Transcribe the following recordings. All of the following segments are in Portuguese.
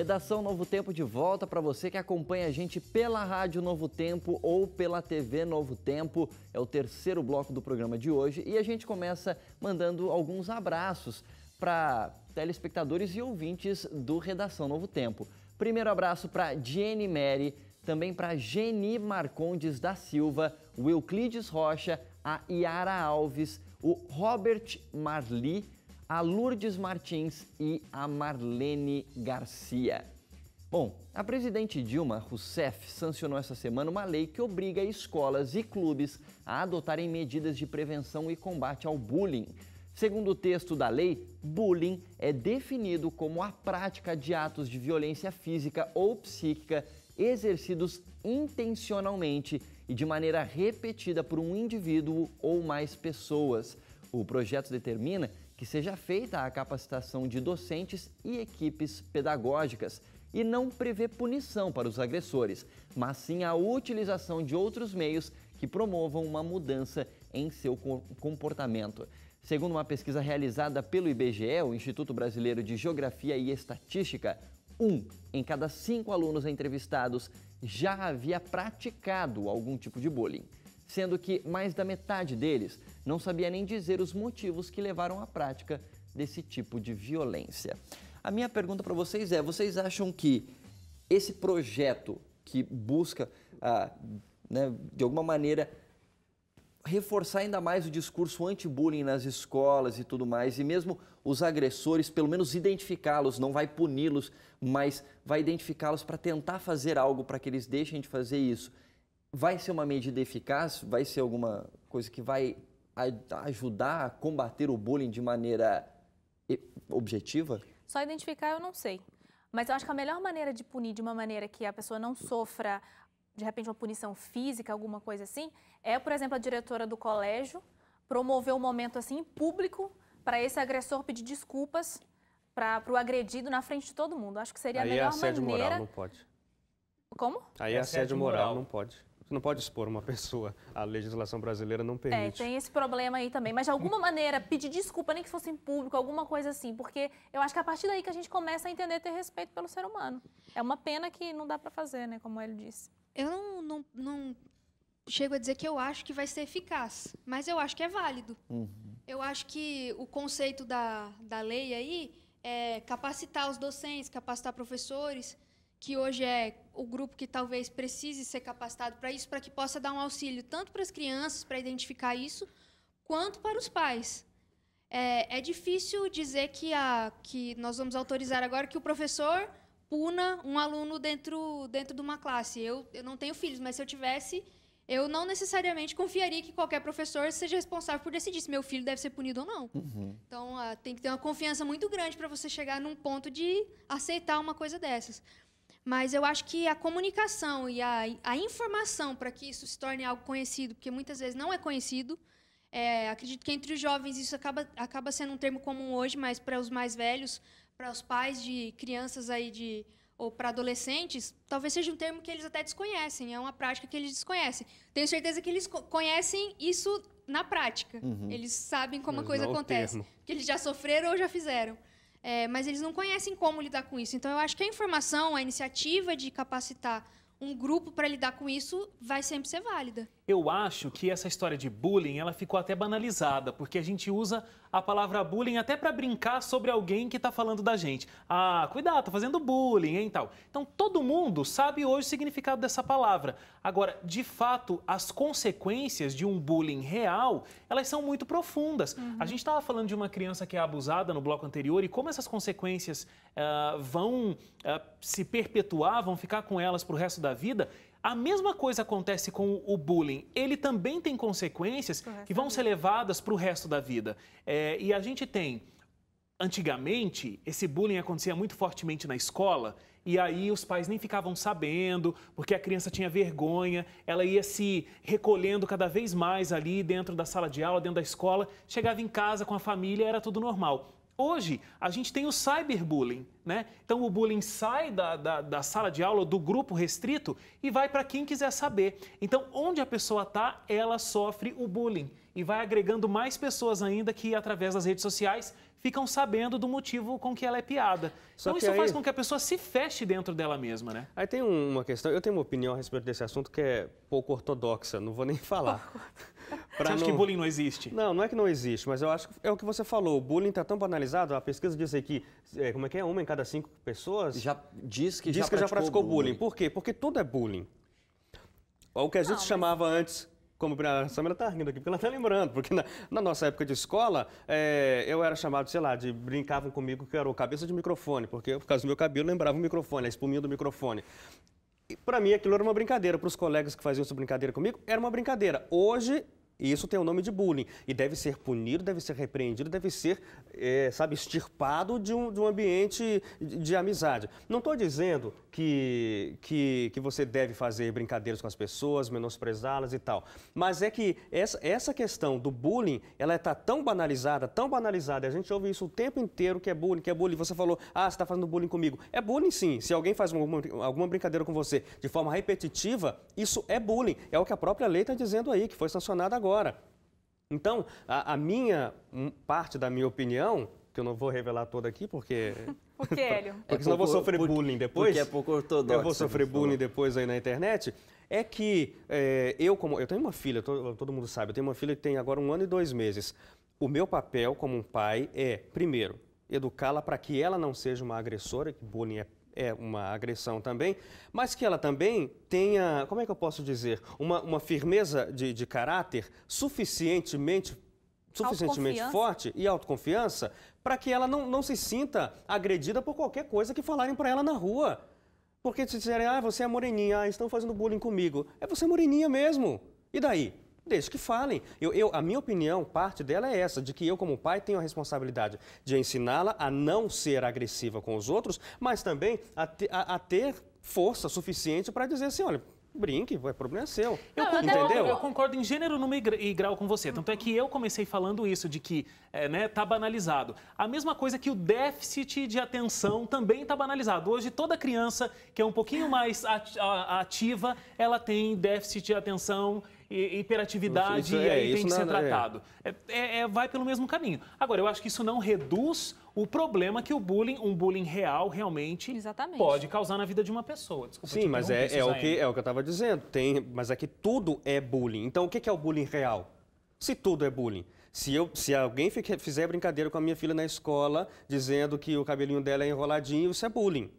Redação Novo Tempo de volta para você que acompanha a gente pela Rádio Novo Tempo ou pela TV Novo Tempo. É o terceiro bloco do programa de hoje e a gente começa mandando alguns abraços para telespectadores e ouvintes do Redação Novo Tempo. Primeiro abraço para Jenny Mary, também para Geni Marcondes da Silva, o Euclides Rocha, a Yara Alves, o Robert Marli, a Lourdes Martins e a Marlene Garcia. Bom, a presidente Dilma Rousseff sancionou essa semana uma lei que obriga escolas e clubes a adotarem medidas de prevenção e combate ao bullying. Segundo o texto da lei, bullying é definido como a prática de atos de violência física ou psíquica exercidos intencionalmente e de maneira repetida por um indivíduo ou mais pessoas. O projeto determina que seja feita a capacitação de docentes e equipes pedagógicas e não prevê punição para os agressores, mas sim a utilização de outros meios que promovam uma mudança em seu comportamento. Segundo uma pesquisa realizada pelo IBGE, o Instituto Brasileiro de Geografia e Estatística, 1 em cada 5 alunos entrevistados já havia praticado algum tipo de bullying, sendo que mais da metade deles não sabia nem dizer os motivos que levaram à prática desse tipo de violência. A minha pergunta para vocês é, vocês acham que esse projeto que busca, de alguma maneira, reforçar ainda mais o discurso anti-bullying nas escolas e tudo mais, e mesmo os agressores, pelo menos identificá-los, não vai puni-los, mas vai identificá-los para tentar fazer algo para que eles deixem de fazer isso, vai ser uma medida eficaz? Vai ser alguma coisa que vai ajudar a combater o bullying de maneira objetiva? Só identificar eu não sei. Mas eu acho que a melhor maneira de punir de uma maneira que a pessoa não sofra, de repente, uma punição física, alguma coisa assim, é, por exemplo, a diretora do colégio promover um momento assim em público para esse agressor pedir desculpas para o agredido na frente de todo mundo. Acho que seria a melhor maneira. Aí assédio moral não pode. Como? Aí assédio moral não pode. Você não pode expor uma pessoa, a legislação brasileira não permite. Tem esse problema aí também, mas de alguma maneira pedir desculpa, nem que fosse em público, alguma coisa assim, porque eu acho que é a partir daí que a gente começa a entender ter respeito pelo ser humano. É uma pena que não dá para fazer, né, como ele disse. Eu não chego a dizer que eu acho que vai ser eficaz, mas eu acho que é válido. Eu acho que o conceito da lei aí é capacitar os docentes, capacitar professores, que hoje é o grupo que talvez precise ser capacitado para isso, para que possa dar um auxílio tanto para as crianças, para identificar isso, quanto para os pais. É difícil dizer que nós vamos autorizar agora que o professor puna um aluno dentro de uma classe. Eu não tenho filhos, mas se eu tivesse, eu não necessariamente confiaria que qualquer professor seja responsável por decidir se meu filho deve ser punido ou não. Então, tem que ter uma confiança muito grande para você chegar num ponto de aceitar uma coisa dessas. Mas eu acho que a comunicação e a informação para que isso se torne algo conhecido, porque muitas vezes não é conhecido, acredito que entre os jovens isso acaba sendo um termo comum hoje, mas para os mais velhos, para os pais de crianças aí ou para adolescentes, talvez seja um termo que eles até desconhecem, é uma prática que eles desconhecem. Tenho certeza que eles conhecem isso na prática, eles sabem como a coisa acontece, que eles já sofreram ou já fizeram. Mas eles não conhecem como lidar com isso. Então, eu acho que a informação, a iniciativa de capacitar um grupo para lidar com isso vai sempre ser válida. Eu acho que essa história de bullying, ela ficou até banalizada, porque a gente usa a palavra bullying até para brincar sobre alguém que está falando da gente. Ah, cuidado, tá fazendo bullying, hein, tal. Então, todo mundo sabe hoje o significado dessa palavra. Agora, de fato, as consequências de um bullying real, elas são muito profundas. A gente estava falando de uma criança que é abusada no bloco anterior e como essas consequências vão se perpetuar, vão ficar com elas para o resto da vida. A mesma coisa acontece com o bullying. Ele também tem consequências que vão ser levadas para o resto da vida. E a gente tem, antigamente, esse bullying acontecia muito fortemente na escola e aí os pais nem ficavam sabendo, porque a criança tinha vergonha, ela ia se recolhendo cada vez mais ali dentro da sala de aula, dentro da escola, chegava em casa com a família, era tudo normal. Hoje, a gente tem o cyberbullying, né? Então, o bullying sai da sala de aula, do grupo restrito, e vai para quem quiser saber. Então, onde a pessoa está, ela sofre o bullying. e vai agregando mais pessoas ainda que, através das redes sociais, ficam sabendo do motivo com que ela é piada. Então isso faz com que a pessoa se feche dentro dela mesma, né? Aí tem uma questão, eu tenho uma opinião a respeito desse assunto que é pouco ortodoxa, não vou nem falar. Você acha que bullying não existe? Não, não é que não existe, mas eu acho que é o que você falou, o bullying está tão banalizado, a pesquisa diz aí que, como é que é, 1 em cada 5 pessoas diz que já praticou bullying. Por quê? Porque tudo é bullying. O que a gente chamava antes... Como a Samira está rindo aqui, porque ela está lembrando, porque na nossa época de escola, eu era chamado, sei lá, brincavam comigo que era o cabeça de microfone, porque por causa do meu cabelo lembrava o microfone, a espuminha do microfone. E para mim aquilo era uma brincadeira, para os colegas que faziam essa brincadeira comigo, era uma brincadeira. Hoje, isso tem o nome de bullying e deve ser punido, deve ser repreendido, deve ser, extirpado de um ambiente de amizade. Não estou dizendo que você deve fazer brincadeiras com as pessoas, menosprezá-las e tal, mas é que essa questão do bullying, ela está tão banalizada, e a gente ouve isso o tempo inteiro, que é bullying, Você falou, você está fazendo bullying comigo. É bullying sim, se alguém faz alguma brincadeira com você de forma repetitiva, isso é bullying. É o que a própria lei está dizendo aí, que foi sancionada agora. Então, parte da minha opinião, que eu não vou revelar toda aqui, porque... Por que, Hélio? Porque senão eu vou sofrer bullying depois. Porque é pouco ortodoxo. Eu vou sofrer bullying depois aí na internet. É que eu tenho uma filha, todo mundo sabe, eu tenho uma filha que tem agora 1 ano e 2 meses. O meu papel como um pai é, primeiro, educá-la para que ela não seja uma agressora, que bullying é uma agressão também, mas que ela também tenha, como é que eu posso dizer, uma firmeza de caráter suficientemente forte e autoconfiança para que ela não se sinta agredida por qualquer coisa que falarem para ela na rua. Porque se disserem, você é moreninha, estão fazendo bullying comigo. É você moreninha mesmo. E daí? Deixa que falem. A minha opinião, parte dela é essa, de que eu como pai tenho a responsabilidade de ensiná-la a não ser agressiva com os outros, mas também a ter força suficiente para dizer assim, olha, brinque, o problema é seu. Entendeu? Eu concordo em gênero, número e grau com você. Tanto é que eu comecei falando isso, de que tá banalizado. A mesma coisa que o déficit de atenção também está banalizado. Hoje, toda criança que é um pouquinho mais ativa, ela tem déficit de atenção, hiperatividade, e aí tem que ser tratado. Vai pelo mesmo caminho. Agora, eu acho que isso não reduz o problema que um bullying real, realmente pode causar na vida de uma pessoa. Desculpa, sim, mas é o que eu estava dizendo. Mas é que tudo é bullying. Então, o que é o bullying real? Se tudo é bullying. Se alguém fizer brincadeira com a minha filha na escola, dizendo que o cabelinho dela é enroladinho, isso é bullying.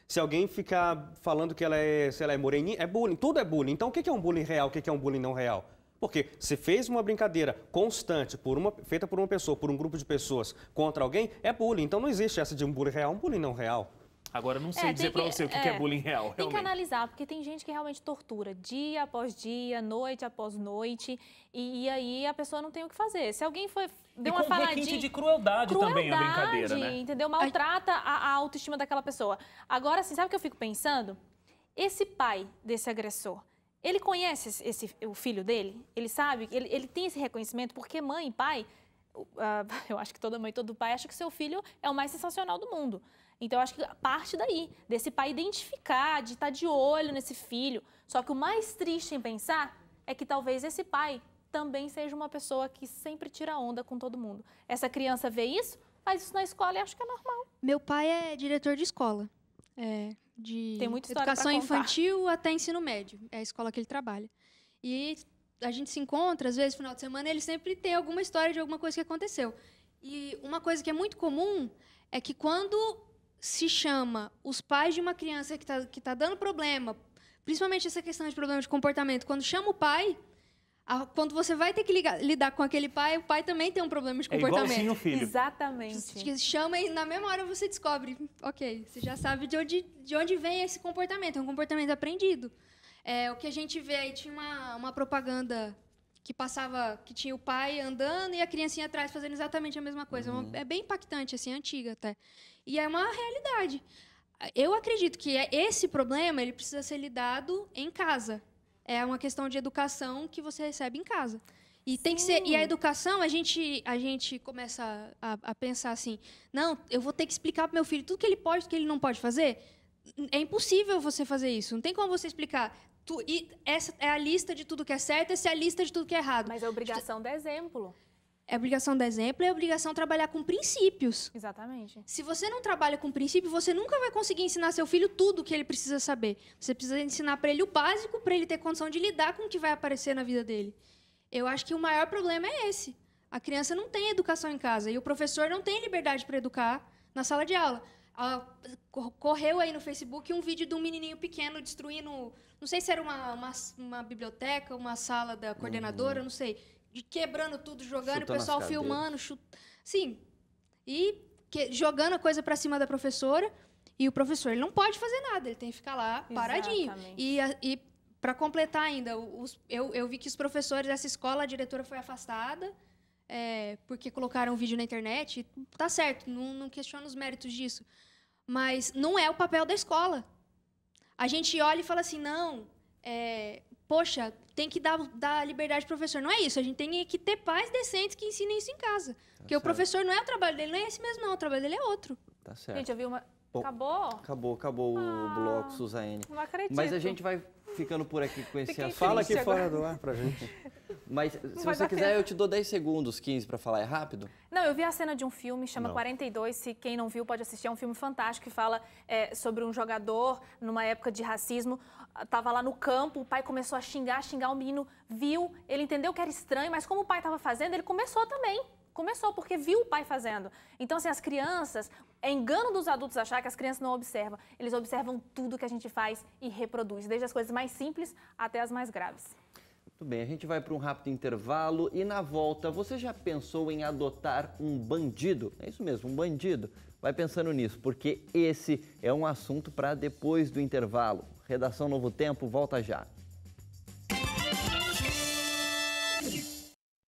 Se alguém ficar falando que ela é moreninha, é bullying. Tudo é bullying. Então, o que é um bullying real? O que é um bullying não real? Porque se fez uma brincadeira constante, feita por uma pessoa, por um grupo de pessoas, contra alguém, é bullying. Então, não existe essa de um bullying real, um bullying não real. Agora, não sei dizer para você o que é bullying real, Tem que analisar, porque tem gente que realmente tortura dia após dia, noite após noite, e aí a pessoa não tem o que fazer. Se alguém deu uma faladinha... com requinte de crueldade também a brincadeira, né? Entendeu? Maltrata a autoestima daquela pessoa. Agora, assim, sabe o que eu fico pensando? Esse pai desse agressor, ele conhece o filho dele? Ele sabe? Ele tem esse reconhecimento? Porque mãe e pai... eu acho que toda mãe e todo pai acha que seu filho é o mais sensacional do mundo. Então, eu acho que parte daí, desse pai identificar, de estar de olho nesse filho. Só que o mais triste em pensar é que talvez esse pai também seja uma pessoa que sempre tira onda com todo mundo. Essa criança vê isso, faz isso na escola e acha que é normal. Meu pai é diretor de escola, de Tem muita história educação pra contar. Infantil até ensino médio. É a escola que ele trabalha. E a gente se encontra, às vezes, no final de semana, ele sempre tem alguma história de alguma coisa que aconteceu. E uma coisa que é muito comum é que quando se chama os pais de uma criança que tá dando problema, principalmente essa questão de problema de comportamento, quando chama o pai, quando você vai ter que lidar com aquele pai, o pai também tem um problema de comportamento. É igualzinho o filho. Exatamente. Chama e na mesma hora você descobre, ok, você já sabe de onde vem esse comportamento, é um comportamento aprendido. O que a gente vê aí, tinha uma propaganda que passava, que tinha o pai andando e a criancinha atrás fazendo exatamente a mesma coisa. É bem impactante, assim, antiga até. E é uma realidade. Eu acredito que esse problema ele precisa ser lidado em casa. É uma questão de educação que você recebe em casa. E tem que ser. E a educação, a gente começa a pensar assim: não, eu vou ter que explicar para meu filho tudo que ele pode, tudo que ele não pode fazer. É impossível você fazer isso. Não tem como você explicar. E essa é a lista de tudo que é certo, essa é a lista de tudo que é errado. Mas é obrigação do exemplo. É obrigação do exemplo, é obrigação trabalhar com princípios. Exatamente. Se você não trabalha com princípio, você nunca vai conseguir ensinar seu filho tudo o que ele precisa saber. Você precisa ensinar para ele o básico, para ele ter condição de lidar com o que vai aparecer na vida dele. Eu acho que o maior problema é esse. A criança não tem educação em casa e o professor não tem liberdade para educar na sala de aula. Correu aí no Facebook um vídeo de um menininho pequeno destruindo, não sei se era uma biblioteca, uma sala da coordenadora, não sei, quebrando tudo, jogando, Chutando o pessoal as filmando, sim, e jogando a coisa para cima da professora, e o professor ele não pode fazer nada, ele tem que ficar lá paradinho. E para completar ainda, eu vi que os professores dessa escola, a diretora foi afastada, porque colocaram um vídeo na internet. Tá certo, não questiono os méritos disso. Mas não é o papel da escola. A gente olha e fala assim, não, poxa, tem que dar liberdade pro professor. Não é isso, a gente tem que ter pais decentes que ensinem isso em casa. Porque o professor não é o trabalho dele, não é esse mesmo não, o trabalho dele é outro. Tá certo. Gente, eu vi uma... Bom, Acabou? Acabou o bloco, Suzane. Não acredito. Mas a gente vai ficando por aqui com esse assunto. Fala aqui fora do ar pra gente. Mas se vai você dar quiser, tempo. eu te dou 10 segundos, 15 para falar. É rápido? Não, eu vi a cena de um filme, chama Não. 42, se quem não viu pode assistir, é um filme fantástico que fala sobre um jogador numa época de racismo, estava lá no campo, o pai começou a xingar, o menino viu, ele entendeu que era estranho, mas como o pai estava fazendo, ele começou também. Começou porque viu o pai fazendo. Então, assim, as crianças, é engano dos adultos achar que as crianças não observam. Eles observam tudo que a gente faz e reproduz, desde as coisas mais simples até as mais graves. Muito bem, a gente vai para um rápido intervalo e na volta, você já pensou em adotar um bandido? É isso mesmo, um bandido. Vai pensando nisso, porque esse é um assunto para depois do intervalo. Redação Novo Tempo, volta já.